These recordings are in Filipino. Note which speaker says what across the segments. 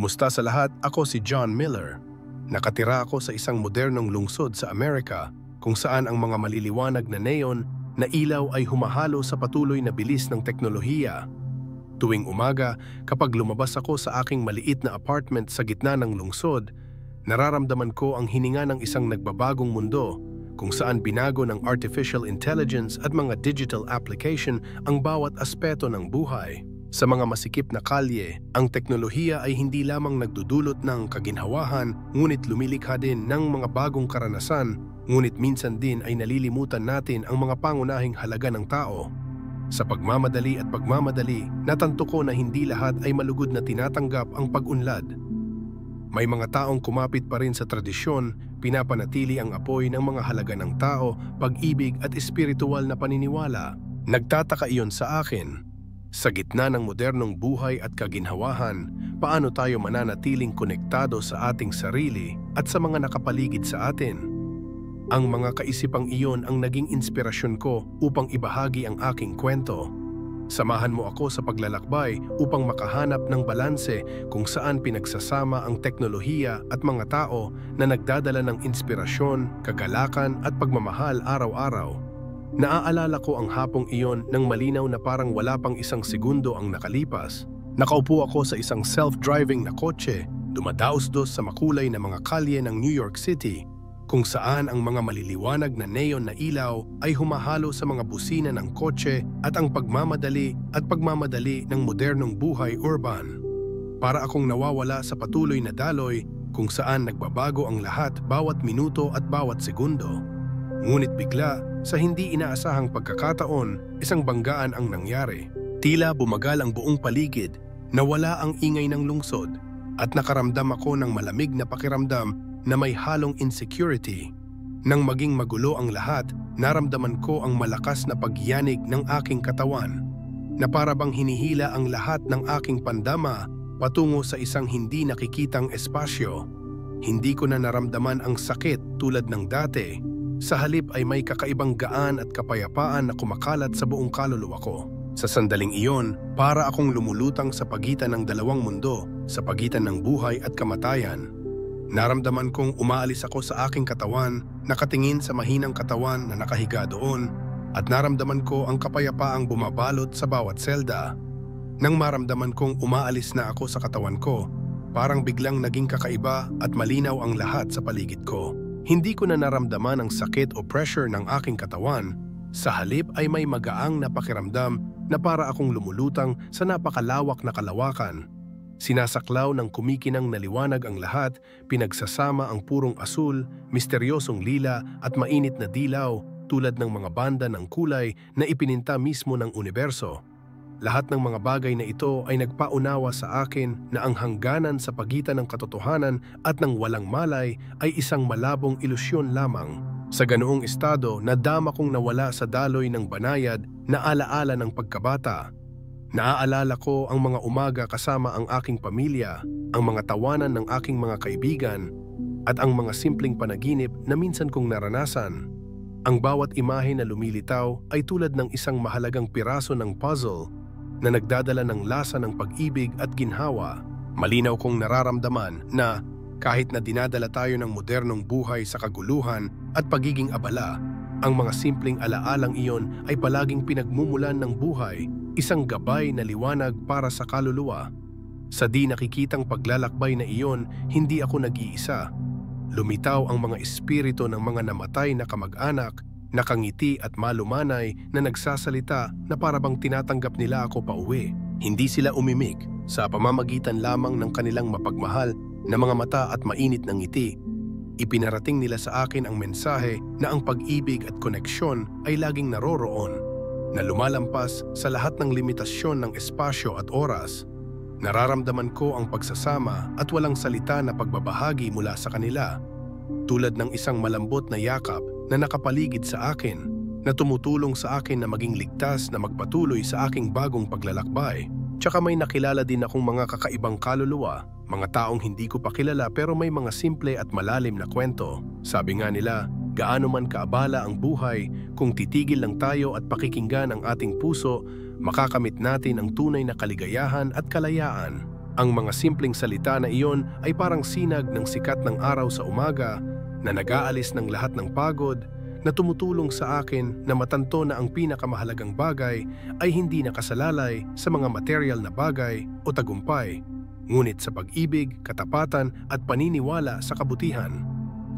Speaker 1: Kumusta sa lahat? Ako si John Miller. Nakatira ako sa isang modernong lungsod sa Amerika kung saan ang mga maliliwanag na neon na ilaw ay humahalo sa patuloy na bilis ng teknolohiya. Tuwing umaga, kapag lumabas ako sa aking maliit na apartment sa gitna ng lungsod, nararamdaman ko ang hininga ng isang nagbabagong mundo kung saan binago ng artificial intelligence at mga digital application ang bawat aspeto ng buhay. Sa mga masikip na kalye, ang teknolohiya ay hindi lamang nagdudulot ng kaginhawahan, ngunit lumilikha din ng mga bagong karanasan, ngunit minsan din ay nalilimutan natin ang mga pangunahing halaga ng tao. Sa pagmamadali, natanto ko na hindi lahat ay malugod na tinatanggap ang pag-unlad. May mga taong kumapit pa rin sa tradisyon, pinapanatili ang apoy ng mga halaga ng tao, pag-ibig at espiritual na paniniwala. Nagtataka iyon sa akin. Sa gitna ng modernong buhay at kaginhawahan, paano tayo mananatiling konektado sa ating sarili at sa mga nakapaligid sa atin? Ang mga kaisipang iyon ang naging inspirasyon ko upang ibahagi ang aking kwento. Samahan mo ako sa paglalakbay upang makahanap ng balanse kung saan pinagsasama ang teknolohiya at mga tao na nagdadala ng inspirasyon, kagalakan at pagmamahal araw-araw. Naaalala ko ang hapong iyon nang malinaw na parang wala pang isang segundo ang nakalipas. Nakaupo ako sa isang self-driving na kotse, dumadaos-dos sa makulay na mga kalye ng New York City, kung saan ang mga maliliwanag na neon na ilaw ay humahalo sa mga busina ng kotse at ang pagmamadali ng modernong buhay urban. Para akong nawawala sa patuloy na daloy kung saan nagbabago ang lahat bawat minuto at bawat segundo. Ngunit bigla, sa hindi inaasahang pagkakataon, isang banggaan ang nangyari. Tila bumagal ang buong paligid, nawala ang ingay ng lungsod, at nakaramdam ako ng malamig na pakiramdam na may halong insecurity. Nang maging magulo ang lahat, naramdaman ko ang malakas na pagyanig ng aking katawan, na para bang hinihila ang lahat ng aking pandama patungo sa isang hindi nakikitang espasyo. Hindi ko na naramdaman ang sakit tulad ng dati. Sa halip ay may kakaibang gaan at kapayapaan na kumakalat sa buong kaluluwa ko. Sa sandaling iyon, para akong lumulutang sa pagitan ng dalawang mundo, sa pagitan ng buhay at kamatayan. Naramdaman kong umaalis ako sa aking katawan, nakatingin sa mahinang katawan na nakahiga doon, at naramdaman ko ang kapayapaang bumabalot sa bawat selda. Nang maramdaman kong umaalis na ako sa katawan ko, parang biglang naging kakaiba at malinaw ang lahat sa paligid ko. Hindi ko na naramdaman ang sakit o pressure ng aking katawan. Sa halip ay may magaang na pakiramdam na para akong lumulutang sa napakalawak na kalawakan. Sinasaklaw ng kumikinang na liwanag ang lahat, pinagsasama ang purong asul, misteryosong lila at mainit na dilaw tulad ng mga banda ng kulay na ipininta mismo ng universo. Lahat ng mga bagay na ito ay nagpaunawa sa akin na ang hangganan sa pagitan ng katotohanan at ng walang malay ay isang malabong ilusyon lamang. Sa ganoong estado, nadama kong nawala sa daloy ng banayad na alaala ng pagkabata. Naaalala ko ang mga umaga kasama ang aking pamilya, ang mga tawanan ng aking mga kaibigan, at ang mga simpleng panaginip na minsan kong naranasan. Ang bawat imahe na lumilitaw ay tulad ng isang mahalagang piraso ng puzzle na nagdadala ng lasa ng pag-ibig at ginhawa. Malinaw kong nararamdaman na kahit na dinadala tayo ng modernong buhay sa kaguluhan at pagiging abala, ang mga simpleng alaalang iyon ay palaging pinagmumulan ng buhay, isang gabay na liwanag para sa kaluluwa. Sa di nakikitang paglalakbay na iyon, hindi ako nag-iisa. Lumitaw ang mga espiritu ng mga namatay na kamag-anak, nakangiti at malumanay na nagsasalita na parabang tinatanggap nila ako pauwi. Hindi sila umimik sa pamamagitan lamang ng kanilang mapagmahal na mga mata at mainit na ngiti. Ipinarating nila sa akin ang mensahe na ang pag-ibig at koneksyon ay laging naroroon, na lumalampas sa lahat ng limitasyon ng espasyo at oras. Nararamdaman ko ang pagsasama at walang salita na pagbabahagi mula sa kanila, tulad ng isang malambot na yakap na nakapaligid sa akin, na tumutulong sa akin na maging ligtas na magpatuloy sa aking bagong paglalakbay. Tsaka may nakilala din akong mga kakaibang kaluluwa, mga taong hindi ko pa kilala pero may mga simple at malalim na kwento. Sabi nga nila, gaano man kaabala ang buhay, kung titigil lang tayo at pakikinggan ang ating puso, makakamit natin ang tunay na kaligayahan at kalayaan. Ang mga simpleng salita na iyon ay parang sinag ng sikat ng araw sa umaga na nag-aalis ng lahat ng pagod, na tumutulong sa akin na matanto na ang pinakamahalagang bagay ay hindi nakasalalay sa mga material na bagay o tagumpay, ngunit sa pag-ibig, katapatan at paniniwala sa kabutihan.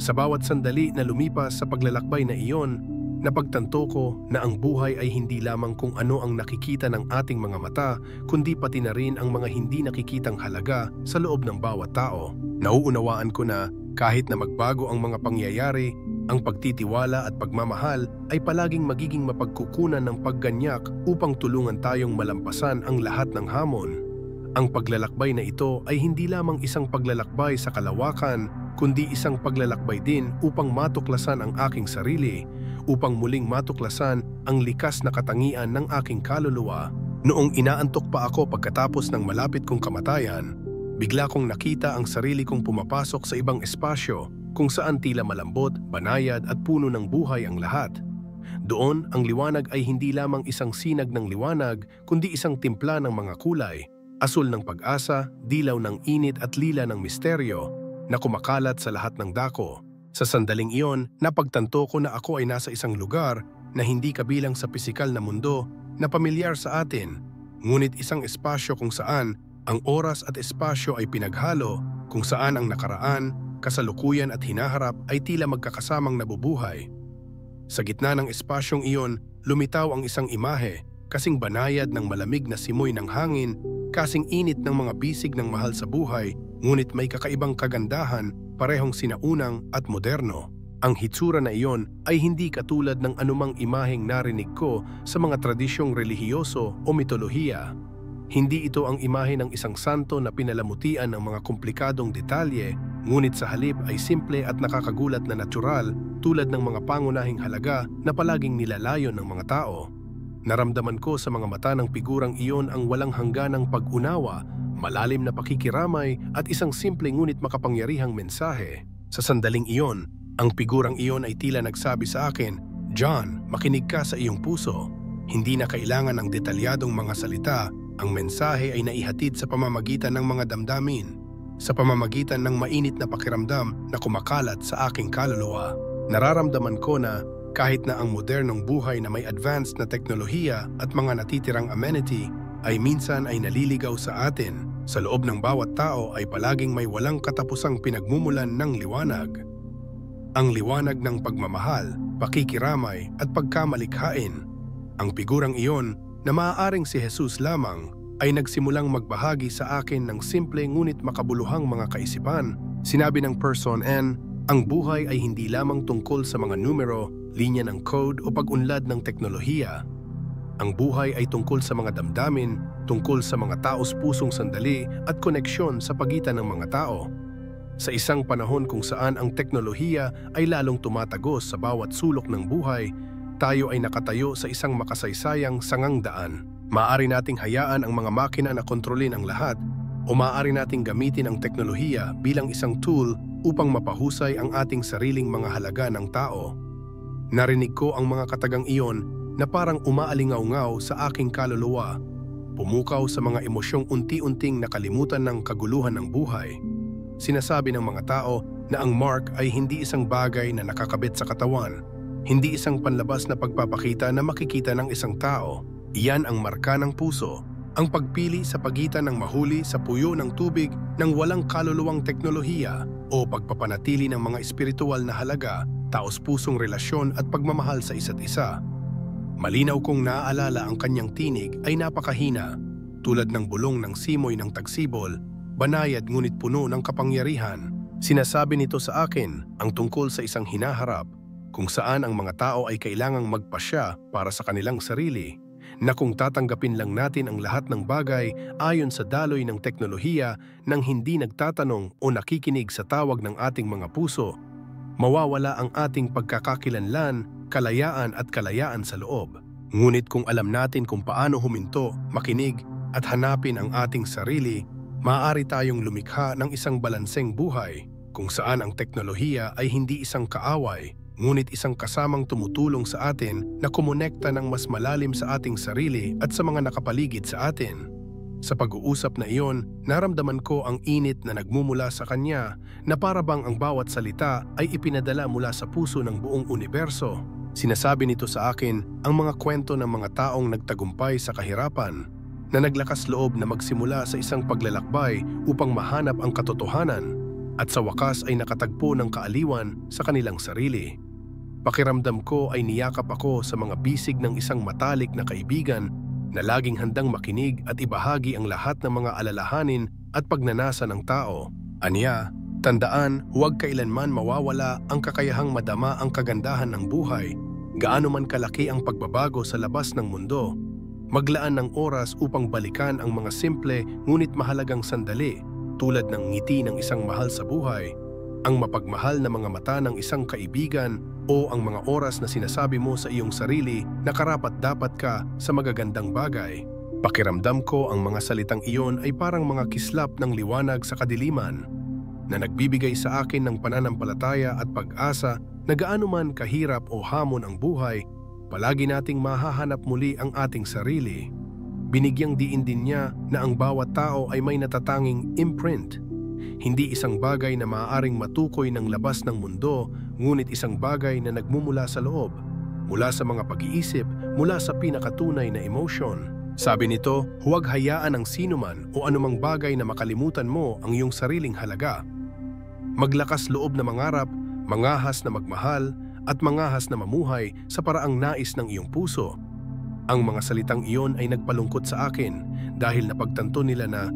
Speaker 1: Sa bawat sandali na lumipas sa paglalakbay na iyon, napagtanto ko na ang buhay ay hindi lamang kung ano ang nakikita ng ating mga mata, kundi pati na rin ang mga hindi nakikitang halaga sa loob ng bawat tao. Nauunawaan ko na kahit na magbago ang mga pangyayari, ang pagtitiwala at pagmamahal ay palaging magiging mapagkukunan ng pagganyak upang tulungan tayong malampasan ang lahat ng hamon. Ang paglalakbay na ito ay hindi lamang isang paglalakbay sa kalawakan, kundi isang paglalakbay din upang matuklasan ang aking sarili, upang muling matuklasan ang likas na katangian ng aking kaluluwa. Noong inaantok pa ako pagkatapos ng malapit kong kamatayan, bigla kong nakita ang sarili kong pumapasok sa ibang espasyo kung saan tila malambot, banayad at puno ng buhay ang lahat. Doon, ang liwanag ay hindi lamang isang sinag ng liwanag, kundi isang timpla ng mga kulay, asul ng pag-asa, dilaw ng init at lila ng misteryo na kumakalat sa lahat ng dako. Sa sandaling iyon, napagtanto ko na ako ay nasa isang lugar na hindi kabilang sa pisikal na mundo na pamilyar sa atin, ngunit isang espasyo kung saan ang oras at espasyo ay pinaghalo, kung saan ang nakaraan, kasalukuyan at hinaharap ay tila magkakasamang nabubuhay. Sa gitna ng espasyong iyon, lumitaw ang isang imahe, kasing banayad ng malamig na simoy ng hangin, kasing init ng mga bisig ng mahal sa buhay, ngunit may kakaibang kagandahan, parehong sinaunang at moderno. Ang hitsura na iyon ay hindi katulad ng anumang imaheng narinig ko sa mga tradisyong relihiyoso o mitolohiya. Hindi ito ang imahe ng isang santo na pinalamutian ng mga komplikadong detalye, ngunit sa halip ay simple at nakakagulat na natural, tulad ng mga pangunahing halaga na palaging nilalayon ng mga tao. Naramdaman ko sa mga mata ng figurang iyon ang walang hangganang pag-unawa, malalim na pakikiramay at isang simple ngunit makapangyarihang mensahe. Sa sandaling iyon, ang figurang iyon ay tila nagsabi sa akin, "John, makinig ka sa iyong puso." Hindi na kailangan ng detalyadong mga salita, ang mensahe ay naihatid sa pamamagitan ng mga damdamin, sa pamamagitan ng mainit na pakiramdam na kumakalat sa aking kaluluwa. Nararamdaman ko na kahit na ang modernong buhay na may advanced na teknolohiya at mga natitirang amenity ay minsan ay naliligaw sa atin, sa loob ng bawat tao ay palaging may walang katapusang pinagmumulan ng liwanag. Ang liwanag ng pagmamahal, pakikiramay at pagkamalikhain. Ang figurang iyon na maaaring si Jesus lamang ay nagsimulang magbahagi sa akin ng simple ngunit makabuluhang mga kaisipan. Sinabi ng Person N, ang buhay ay hindi lamang tungkol sa mga numero, linya ng code o pag-unlad ng teknolohiya. Ang buhay ay tungkol sa mga damdamin, tungkol sa mga taos-pusong sandali at koneksyon sa pagitan ng mga tao. Sa isang panahon kung saan ang teknolohiya ay lalong tumatagos sa bawat sulok ng buhay, tayo ay nakatayo sa isang makasaysayang sangang daan. Maaari nating hayaan ang mga makina na kontrolin ang lahat, o maaari nating gamitin ang teknolohiya bilang isang tool upang mapahusay ang ating sariling mga halaga ng tao. Narinig ko ang mga katagang iyon na parang umaalingaw-ngaw sa aking kaluluwa, pumukaw sa mga emosyong unti-unting nakalimutan ng kaguluhan ng buhay. Sinasabi ng mga tao na ang mark ay hindi isang bagay na nakakabit sa katawan, hindi isang panlabas na pagpapakita na makikita ng isang tao. Iyan ang marka ng puso, ang pagpili sa pagitan ng mahuli sa puyo ng tubig ng walang kaluluwang teknolohiya o pagpapanatili ng mga espiritual na halaga, taos-pusong relasyon at pagmamahal sa isa't isa. Malinaw kong naaalala ang kanyang tinig ay napakahina, tulad ng bulong ng simoy ng tagsibol, banayad ngunit puno ng kapangyarihan. Sinasabi nito sa akin ang tungkol sa isang hinaharap, kung saan ang mga tao ay kailangang magpasya para sa kanilang sarili, na kung tatanggapin lang natin ang lahat ng bagay ayon sa daloy ng teknolohiya nang hindi nagtatanong o nakikinig sa tawag ng ating mga puso, mawawala ang ating pagkakakilanlan, kalayaan at kalayaan sa loob. Ngunit kung alam natin kung paano huminto, makinig at hanapin ang ating sarili, maaari tayong lumikha ng isang balanseng buhay kung saan ang teknolohiya ay hindi isang kaaway, ngunit isang kasamang tumutulong sa atin na kumonekta ng mas malalim sa ating sarili at sa mga nakapaligid sa atin. Sa pag-uusap na iyon, naramdaman ko ang init na nagmumula sa kanya na para bang ang bawat salita ay ipinadala mula sa puso ng buong universo. Sinasabi nito sa akin ang mga kwento ng mga taong nagtagumpay sa kahirapan, na naglakas loob na magsimula sa isang paglalakbay upang mahanap ang katotohanan at sa wakas ay nakatagpo ng kaaliwan sa kanilang sarili. Pakiramdam ko ay niyakap ako sa mga bisig ng isang matalik na kaibigan na laging handang makinig at ibahagi ang lahat ng mga alalahanin at pagnanasa ng tao. Aniya, tandaan, huwag kailanman mawawala ang kakayahang madama ang kagandahan ng buhay. Gaano man kalaki ang pagbabago sa labas ng mundo, maglaan ng oras upang balikan ang mga simple ngunit mahalagang sandali tulad ng ngiti ng isang mahal sa buhay, ang mapagmahal na mga mata ng isang kaibigan o ang mga oras na sinasabi mo sa iyong sarili na karapat-dapat ka sa magagandang bagay. Pakiramdam ko ang mga salitang iyon ay parang mga kislap ng liwanag sa kadiliman na nagbibigay sa akin ng pananampalataya at pag-asa na gaano man kahirap o hamon ang buhay, palagi nating mahahanap muli ang ating sarili. Binigyang diin din niya na ang bawat tao ay may natatanging imprint. Hindi isang bagay na maaaring matukoy ng labas ng mundo, ngunit isang bagay na nagmumula sa loob, mula sa mga pag-iisip, mula sa pinakatunay na emotion. Sabi nito, huwag hayaan ang sinuman o anumang bagay na makalimutan mo ang iyong sariling halaga. Maglakas loob na mangarap, mangahas na magmahal, at mangahas na mamuhay sa paraang nais ng iyong puso. Ang mga salitang iyon ay nagpalungkot sa akin dahil napagtanto nila na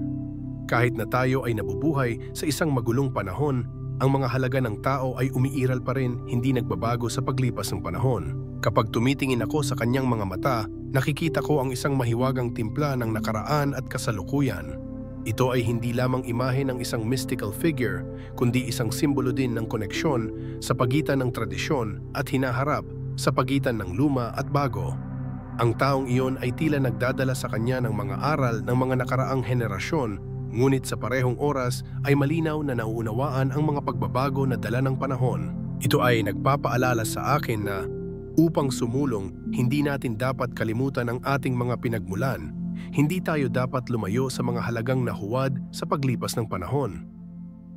Speaker 1: kahit na tayo ay nabubuhay sa isang magulong panahon, ang mga halaga ng tao ay umiiral pa rin, hindi nagbabago sa paglipas ng panahon. Kapag tumitingin ako sa kanyang mga mata, nakikita ko ang isang mahiwagang timpla ng nakaraan at kasalukuyan. Ito ay hindi lamang imahe ng isang mystical figure, kundi isang simbolo din ng koneksyon sa pagitan ng tradisyon at hinaharap sa pagitan ng luma at bago. Ang taong iyon ay tila nagdadala sa kanya ng mga aral ng mga nakaraang henerasyon, ngunit sa parehong oras ay malinaw na nauunawaan ang mga pagbabago na dala ng panahon. Ito ay nagpapaalala sa akin na upang sumulong, hindi natin dapat kalimutan ang ating mga pinagmulan. Hindi tayo dapat lumayo sa mga halagang nahuwad sa paglipas ng panahon.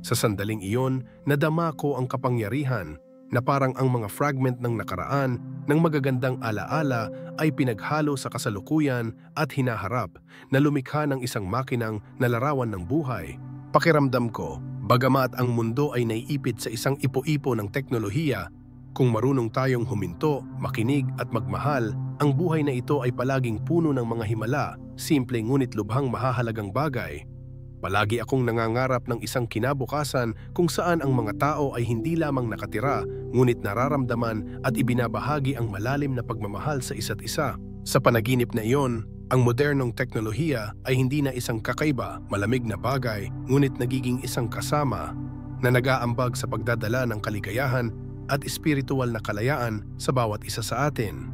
Speaker 1: Sa sandaling iyon, nadama ko ang kapangyarihan na parang ang mga fragment ng nakaraan ng magagandang alaala ay pinaghalo sa kasalukuyan at hinaharap na lumikha ng isang makinang nalarawan ng buhay. Pakiramdam ko, bagamat ang mundo ay naiipit sa isang ipo-ipo ng teknolohiya, kung marunong tayong huminto, makinig at magmahal, ang buhay na ito ay palaging puno ng mga himala, simple ngunit lubhang mahahalagang bagay. Palagi akong nangangarap ng isang kinabukasan kung saan ang mga tao ay hindi lamang nakatira, ngunit nararamdaman at ibinabahagi ang malalim na pagmamahal sa isa't isa. Sa panaginip na iyon, ang modernong teknolohiya ay hindi na isang kakaiba, malamig na bagay, ngunit nagiging isang kasama na nag-aambag sa pagdadala ng kaligayahan at espiritual na kalayaan sa bawat isa sa atin.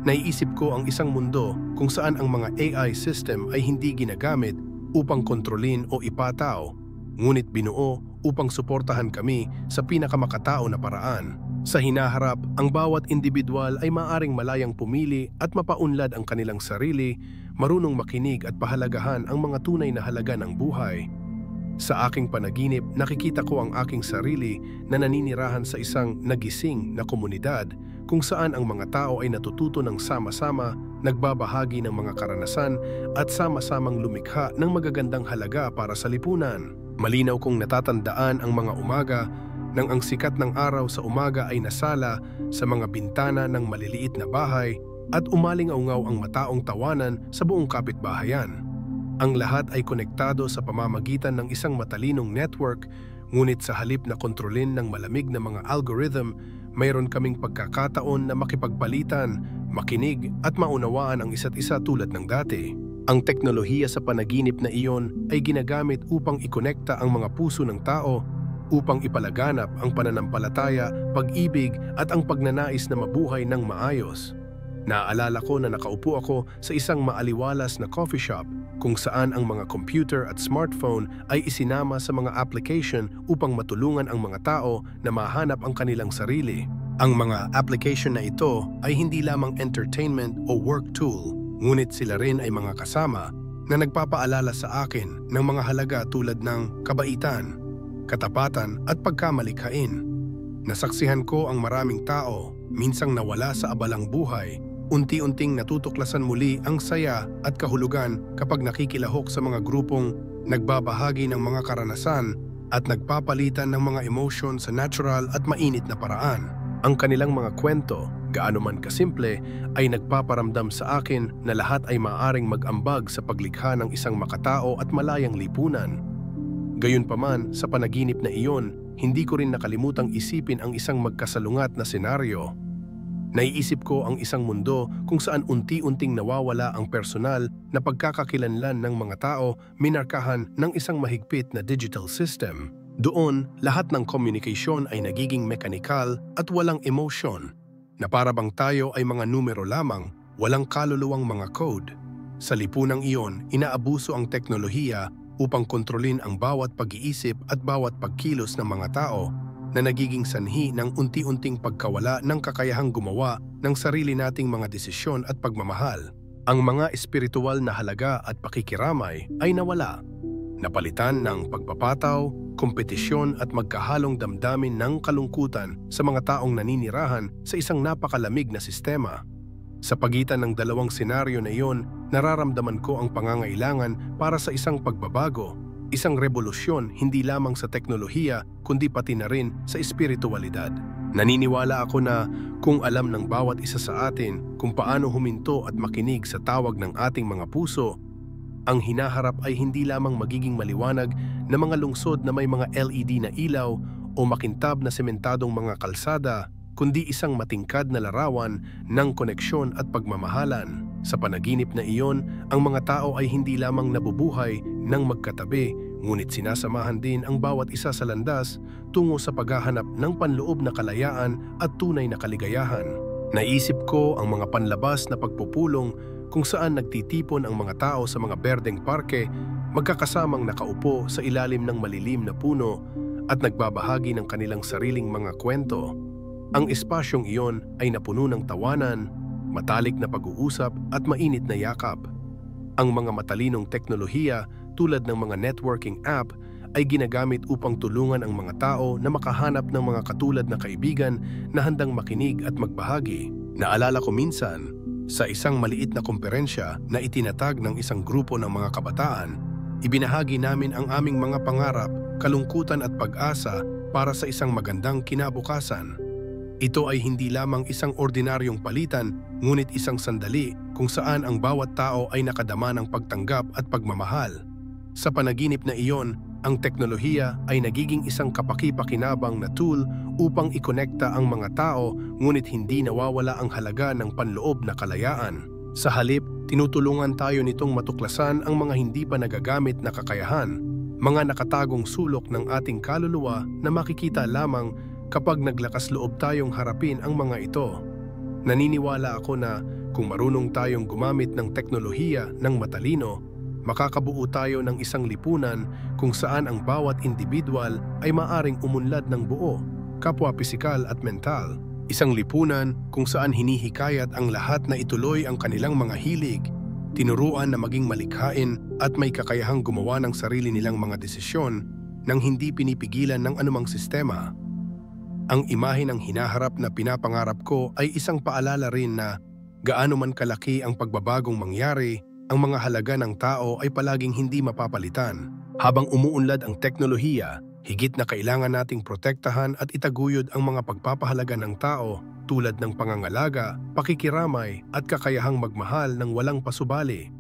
Speaker 1: Naiisip ko ang isang mundo kung saan ang mga AI system ay hindi ginagamit upang kontrolin o ipataw, ngunit binuo upang suportahan kami sa pinakamakatao na paraan. Sa hinaharap, ang bawat individual ay maaring malayang pumili at mapaunlad ang kanilang sarili, marunong makinig at pahalagahan ang mga tunay na halaga ng buhay. Sa aking panaginip, nakikita ko ang aking sarili na naninirahan sa isang nagising na komunidad kung saan ang mga tao ay natututo ng sama-sama, nagbabahagi ng mga karanasan at sama-samang lumikha ng magagandang halaga para sa lipunan. Malinaw kong natatandaan ang mga umaga nang ang sikat ng araw sa umaga ay nasala sa mga bintana ng maliliit na bahay at umalingaw-ngaw ang mataong tawanan sa buong kapitbahayan. Ang lahat ay konektado sa pamamagitan ng isang matalinong network, ngunit sa halip na kontrolin ng malamig na mga algorithm, mayroon kaming pagkakataon na makipagpalitan, makinig at maunawaan ang isa't isa tulad ng dati. Ang teknolohiya sa panaginip na iyon ay ginagamit upang ikonekta ang mga puso ng tao, upang ipalaganap ang pananampalataya, pag-ibig at ang pagnanais na mabuhay ng maayos. Naaalala ko na nakaupo ako sa isang maaliwalas na coffee shop kung saan ang mga computer at smartphone ay isinama sa mga application upang matulungan ang mga tao na mahanap ang kanilang sarili. Ang mga application na ito ay hindi lamang entertainment o work tool, ngunit sila rin ay mga kasama na nagpapaalala sa akin ng mga halaga tulad ng kabaitan, katapatan at pagkamalikhain. Nasaksihan ko ang maraming tao, minsang nawala sa abalang buhay, unti-unting natutuklasan muli ang saya at kahulugan kapag nakikilahok sa mga grupong nagbabahagi ng mga karanasan at nagpapalitan ng mga emosyon sa natural at mainit na paraan. Ang kanilang mga kwento, gaano man kasimple, ay nagpaparamdam sa akin na lahat ay maaaring mag-ambag sa paglikha ng isang makatao at malayang lipunan. Gayunpaman, sa panaginip na iyon, hindi ko rin nakalimutang isipin ang isang magkasalungat na senaryo. Naiisip ko ang isang mundo kung saan unti-unting nawawala ang personal na pagkakakilanlan ng mga tao minarkahan ng isang mahigpit na digital system. Doon, lahat ng komunikasyon ay nagiging mekanikal at walang emosyon, na para bang tayo ay mga numero lamang, walang kaluluwang mga code. Sa lipunang iyon, inaabuso ang teknolohiya upang kontrolin ang bawat pag-iisip at bawat pagkilos ng mga tao, na nagiging sanhi ng unti-unting pagkawala ng kakayahang gumawa ng sarili nating mga desisyon at pagmamahal. Ang mga espiritual na halaga at pakikiramay ay nawala, napalitan ng pagpapataw, kompetisyon at magkahalong damdamin ng kalungkutan sa mga taong naninirahan sa isang napakalamig na sistema. Sa pagitan ng dalawang senaryo na iyon, nararamdaman ko ang pangangailangan para sa isang pagbabago, isang revolusyon hindi lamang sa teknolohiya kundi pati na rin sa espiritualidad. Naniniwala ako na kung alam ng bawat isa sa atin kung paano huminto at makinig sa tawag ng ating mga puso, ang hinaharap ay hindi lamang magiging maliwanag na mga lungsod na may mga LED na ilaw o makintab na sementadong mga kalsada, kundi isang matingkad na larawan ng koneksyon at pagmamahalan. Sa panaginip na iyon, ang mga tao ay hindi lamang nabubuhay ng magkatabi, ngunit sinasamahan din ang bawat isa sa landas tungo sa paghahanap ng panloob na kalayaan at tunay na kaligayahan. Naisip ko ang mga panlabas na pagpupulong kung saan nagtitipon ang mga tao sa mga berdeng parke, magkakasamang nakaupo sa ilalim ng malilim na puno at nagbabahagi ng kanilang sariling mga kwento. Ang espasyong iyon ay napuno ng tawanan, matalik na pag-uusap at mainit na yakap. Ang mga matalinong teknolohiya tulad ng mga networking app ay ginagamit upang tulungan ang mga tao na makahanap ng mga katulad na kaibigan na handang makinig at magbahagi. Naalala ko minsan, sa isang maliit na komperensya na itinatag ng isang grupo ng mga kabataan, ibinahagi namin ang aming mga pangarap, kalungkutan at pag-asa para sa isang magandang kinabukasan. Ito ay hindi lamang isang ordinaryong palitan, ngunit isang sandali kung saan ang bawat tao ay nakadama ng pagtanggap at pagmamahal. Sa panaginip na iyon, ang teknolohiya ay nagiging isang kapaki-pakinabang na tool upang ikonekta ang mga tao, ngunit hindi nawawala ang halaga ng panloob na kalayaan. Sa halip, tinutulungan tayo nitong matuklasan ang mga hindi pa nagagamit na kakayahan, mga nakatagong sulok ng ating kaluluwa na makikita lamang kapag naglakas loob tayong harapin ang mga ito. Naniniwala ako na kung marunong tayong gumamit ng teknolohiya ng matalino, makakabuo tayo ng isang lipunan kung saan ang bawat individual ay maaring umunlad ng buo, kapwa pisikal at mental. Isang lipunan kung saan hinihikayat ang lahat na ituloy ang kanilang mga hilig, tinuruan na maging malikhain at may kakayahang gumawa ng sarili nilang mga desisyon nang hindi pinipigilan ng anumang sistema. Ang imahe ng hinaharap na pinapangarap ko ay isang paalala rin na gaano man kalaki ang pagbabagong mangyari, ang mga halaga ng tao ay palaging hindi mapapalitan. Habang umuunlad ang teknolohiya, higit na kailangan nating protektahan at itaguyod ang mga pagpapahalaga ng tao tulad ng pangangalaga, pakikiramay at kakayahang magmahal ng walang pasubali.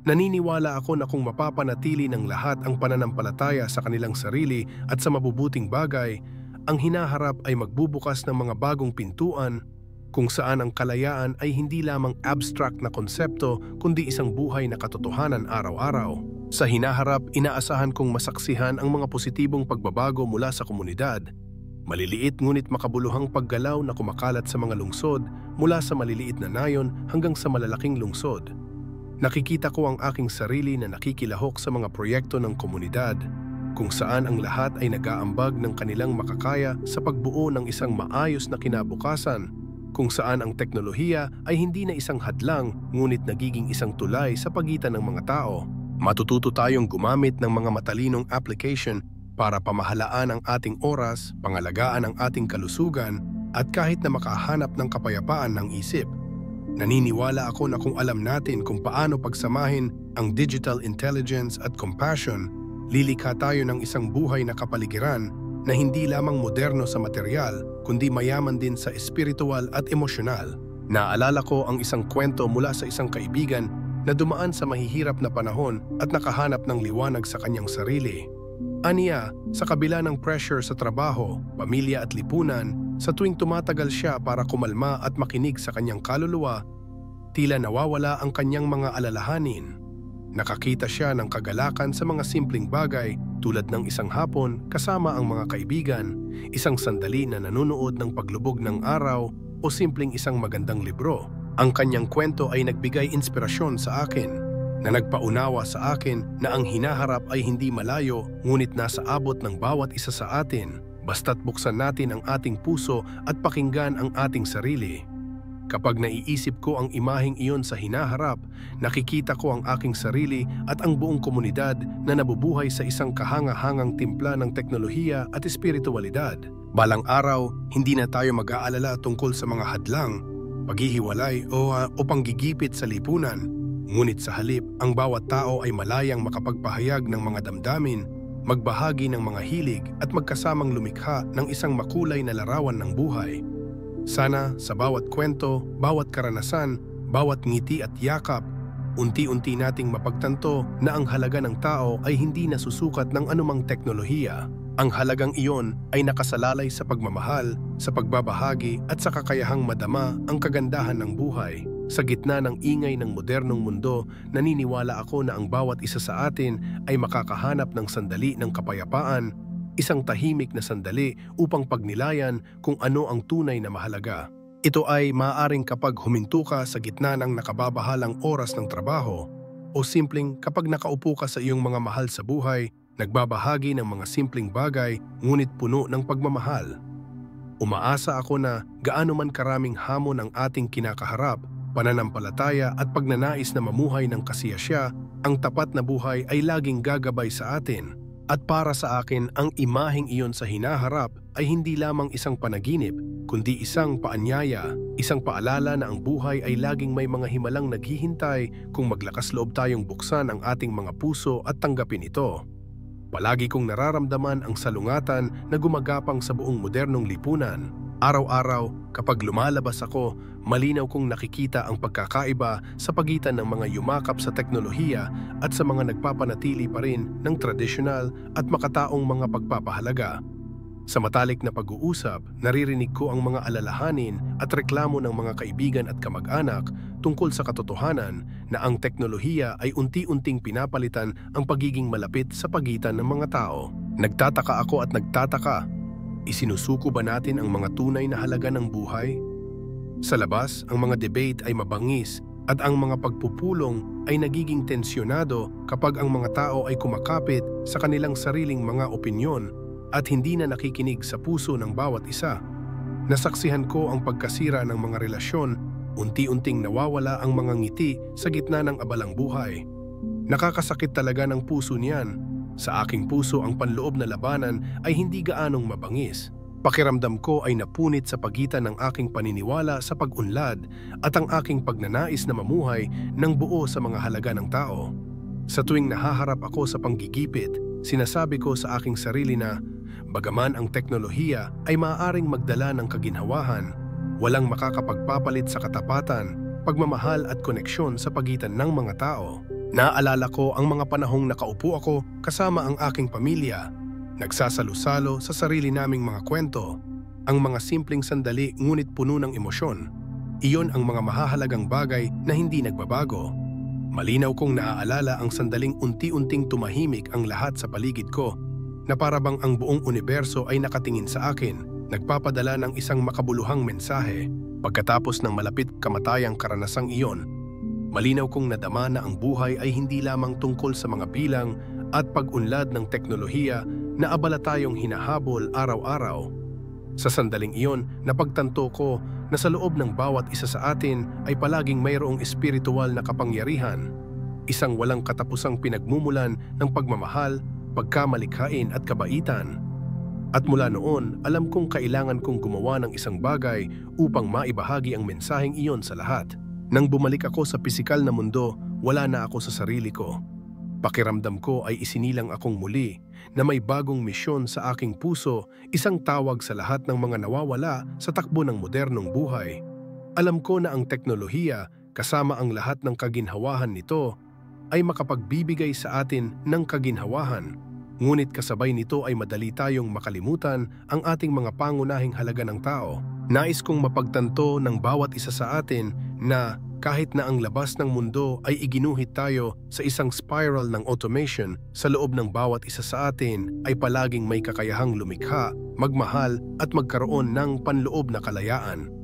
Speaker 1: Naniniwala ako na kung mapapanatili ng lahat ang pananampalataya sa kanilang sarili at sa mabubuting bagay, ang hinaharap ay magbubukas ng mga bagong pintuan kung saan ang kalayaan ay hindi lamang abstract na konsepto kundi isang buhay na katotohanan araw-araw. Sa hinaharap, inaasahan kong masaksihan ang mga positibong pagbabago mula sa komunidad. Maliliit ngunit makabuluhang paggalaw na kumakalat sa mga lungsod mula sa maliliit na nayon hanggang sa malalaking lungsod. Nakikita ko ang aking sarili na nakikilahok sa mga proyekto ng komunidad kung saan ang lahat ay nag-aambag ng kanilang makakaya sa pagbuo ng isang maayos na kinabukasan, kung saan ang teknolohiya ay hindi na isang hadlang ngunit nagiging isang tulay sa pagitan ng mga tao. Matututo tayong gumamit ng mga matalinong application para pamahalaan ang ating oras, pangalagaan ang ating kalusugan, at kahit na makahanap ng kapayapaan ng isip. Naniniwala ako na kung alam natin kung paano pagsamahin ang digital intelligence at compassion, lilikha tayo ng isang buhay na kapaligiran na hindi lamang moderno sa material, kundi mayaman din sa espiritual at emosyonal. Naalala ko ang isang kwento mula sa isang kaibigan na dumaan sa mahihirap na panahon at nakahanap ng liwanag sa kanyang sarili. Aniya, sa kabila ng pressure sa trabaho, pamilya at lipunan, sa tuwing tumatagal siya para kumalma at makinig sa kanyang kaluluwa, tila nawawala ang kanyang mga alalahanin. Nakakita siya ng kagalakan sa mga simpleng bagay tulad ng isang hapon kasama ang mga kaibigan, isang sandali na nanonood ng paglubog ng araw o simpleng isang magandang libro. Ang kanyang kwento ay nagbigay inspirasyon sa akin, na nagpaunawa sa akin na ang hinaharap ay hindi malayo ngunit nasa abot ng bawat isa sa atin, basta't buksan natin ang ating puso at pakinggan ang ating sarili. Kapag naiisip ko ang imaheng iyon sa hinaharap, nakikita ko ang aking sarili at ang buong komunidad na nabubuhay sa isang kahanga-hangang timpla ng teknolohiya at espiritualidad. Balang araw, hindi na tayo mag-aalala tungkol sa mga hadlang, paghihiwalay o panggigipit sa lipunan. Ngunit sa halip, ang bawat tao ay malayang makapagpahayag ng mga damdamin, magbahagi ng mga hilig at magkasamang lumikha ng isang makulay na larawan ng buhay. Sana sa bawat kwento, bawat karanasan, bawat ngiti at yakap, unti-unti nating mapagtanto na ang halaga ng tao ay hindi nasusukat ng anumang teknolohiya. Ang halagang iyon ay nakasalalay sa pagmamahal, sa pagbabahagi at sa kakayahang madama ang kagandahan ng buhay. Sa gitna ng ingay ng modernong mundo, naniniwala ako na ang bawat isa sa atin ay makakahanap ng sandali ng kapayapaan, isang tahimik na sandali upang pagnilayan kung ano ang tunay na mahalaga. Ito ay maaaring kapag huminto ka sa gitna ng nakababahalang oras ng trabaho o simpleng kapag nakaupo ka sa iyong mga mahal sa buhay, nagbabahagi ng mga simpleng bagay ngunit puno ng pagmamahal. Umaasa ako na gaano man karaming hamon ang ating kinakaharap, pananampalataya at pagnanais na mamuhay ng kasiyasya, ang tapat na buhay ay laging gagabay sa atin. At para sa akin, ang imaheng iyon sa hinaharap ay hindi lamang isang panaginip, kundi isang paanyaya, isang paalala na ang buhay ay laging may mga himalang naghihintay kung maglakas loob tayong buksan ang ating mga puso at tanggapin ito. Palagi kong nararamdaman ang salungatan na gumagapang sa buong modernong lipunan. Araw-araw, kapag lumalabas ako, malinaw kong nakikita ang pagkakaiba sa pagitan ng mga yumakap sa teknolohiya at sa mga nagpapanatili pa rin ng tradisyonal at makataong mga pagpapahalaga. Sa matalik na pag-uusap, naririnig ko ang mga alalahanin at reklamo ng mga kaibigan at kamag-anak tungkol sa katotohanan na ang teknolohiya ay unti-unting pinapalitan ang pagiging malapit sa pagitan ng mga tao. Nagtataka ako at nagtataka. Isinusuko ba natin ang mga tunay na halaga ng buhay? Sa labas, ang mga debate ay mabangis at ang mga pagpupulong ay nagiging tensyonado kapag ang mga tao ay kumakapit sa kanilang sariling mga opinyon at hindi na nakikinig sa puso ng bawat isa. Nasaksihan ko ang pagkasira ng mga relasyon, unti-unting nawawala ang mga ngiti sa gitna ng abalang buhay. Nakakasakit talaga ng puso niyan. Sa aking puso ang panloob na labanan ay hindi gaanong mabangis. Pakiramdam ko ay napunit sa pagitan ng aking paniniwala sa pag-unlad at ang aking pagnanais na mamuhay ng buo sa mga halaga ng tao. Sa tuwing nahaharap ako sa panggigipit, sinasabi ko sa aking sarili na bagaman ang teknolohiya ay maaaring magdala ng kaginhawahan, walang makakapagpapalit sa katapatan, pagmamahal at koneksyon sa pagitan ng mga tao. Naalala ko ang mga panahong nakaupo ako kasama ang aking pamilya, nagsasalo-salo sa sarili naming mga kwento, ang mga simpleng sandali ngunit puno ng emosyon. Iyon ang mga mahahalagang bagay na hindi nagbabago. Malinaw kong naaalala ang sandaling unti-unting tumahimik ang lahat sa paligid ko, na parabang ang buong universo ay nakatingin sa akin, nagpapadala ng isang makabuluhang mensahe. Pagkatapos ng malapit kamatayang karanasang iyon, malinaw kong nadama na ang buhay ay hindi lamang tungkol sa mga bilang at pag-unlad ng teknolohiya na abala tayong hinahabol araw-araw. Sa sandaling iyon, napagtanto ko na sa loob ng bawat isa sa atin ay palaging mayroong espiritual na kapangyarihan. isang walang katapusang pinagmumulan ng pagmamahal, pagkamalikhain at kabaitan. At mula noon, alam kong kailangan kong gumawa ng isang bagay upang maibahagi ang mensaheng iyon sa lahat. Nang bumalik ako sa pisikal na mundo, wala na ako sa sarili ko. Pakiramdam ko ay isinilang akong muli na may bagong misyon sa aking puso, isang tawag sa lahat ng mga nawawala sa takbo ng modernong buhay. Alam ko na ang teknolohiya, kasama ang lahat ng kaginhawahan nito, ay makapagbibigay sa atin ng kaginhawahan. Ngunit kasabay nito ay madali tayong makalimutan ang ating mga pangunahing halaga ng tao. Nais kong mapagtanto ng bawat isa sa atin na kahit na ang labas ng mundo ay iginuhit tayo sa isang spiral ng automation, sa loob ng bawat isa sa atin ay palaging may kakayahang lumikha, magmahal at magkaroon ng panloob na kalayaan.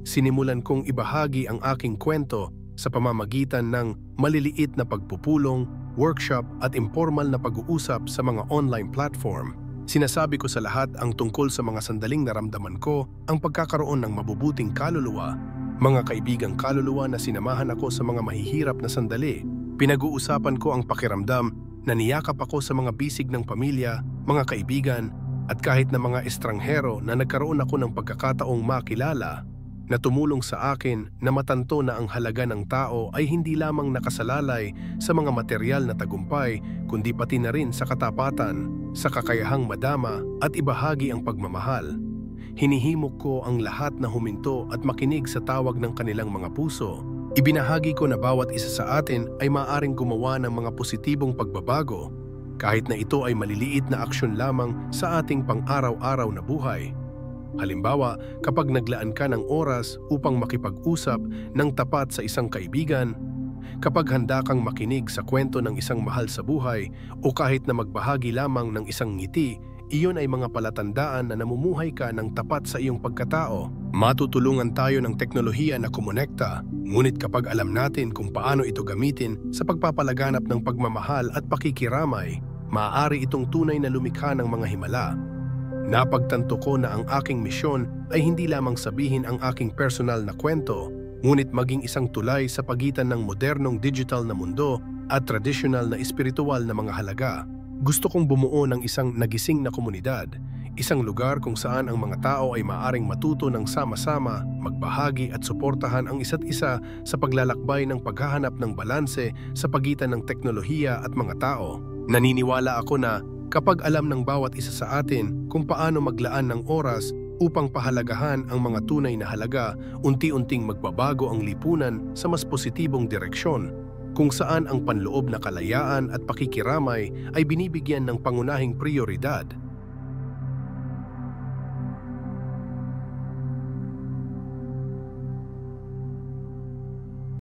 Speaker 1: Sinimulan kong ibahagi ang aking kwento sa pamamagitan ng maliliit na pagpupulong, workshop at informal na pag-uusap sa mga online platform. Sinasabi ko sa lahat ang tungkol sa mga sandaling naramdaman ko, ang pagkakaroon ng mabubuting kaluluwa, mga kaibigang kaluluwa na sinamahan ako sa mga mahihirap na sandali. Pinag-uusapan ko ang pakiramdam na niyakap ako sa mga bisig ng pamilya, mga kaibigan, at kahit na mga estranghero na nagkaroon ako ng pagkakataong makilala, na tumulong sa akin na matanto na ang halaga ng tao ay hindi lamang nakasalalay sa mga material na tagumpay, kundi pati na rin sa katapatan, sa kakayahang madama at ibahagi ang pagmamahal. Hinihimok ko ang lahat na huminto at makinig sa tawag ng kanilang mga puso. Ibinahagi ko na bawat isa sa atin ay maaaring gumawa ng mga positibong pagbabago, kahit na ito ay maliliit na aksyon lamang sa ating pang-araw-araw na buhay. Halimbawa, kapag naglaan ka ng oras upang makipag-usap ng tapat sa isang kaibigan, kapag handa kang makinig sa kwento ng isang mahal sa buhay o kahit na magbahagi lamang ng isang ngiti, iyon ay mga palatandaan na namumuhay ka ng tapat sa iyong pagkatao. Matutulungan tayo ng teknolohiya na kumonekta, ngunit kapag alam natin kung paano ito gamitin sa pagpapalaganap ng pagmamahal at pakikiramay, maaari itong tunay na lumikha ng mga himala. Napagtanto ko na ang aking misyon ay hindi lamang sabihin ang aking personal na kwento, ngunit maging isang tulay sa pagitan ng modernong digital na mundo at tradisyonal na espiritual na mga halaga. Gusto kong bumuo ng isang nagising na komunidad, isang lugar kung saan ang mga tao ay maaaring matuto ng sama-sama, magbahagi at suportahan ang isa't isa sa paglalakbay ng paghahanap ng balanse sa pagitan ng teknolohiya at mga tao. Naniniwala ako na kapag alam ng bawat isa sa atin kung paano maglaan ng oras upang pahalagahan ang mga tunay na halaga, unti-unting magbabago ang lipunan sa mas positibong direksyon, kung saan ang panloob na kalayaan at pakikiramay ay binibigyan ng pangunahing prioridad.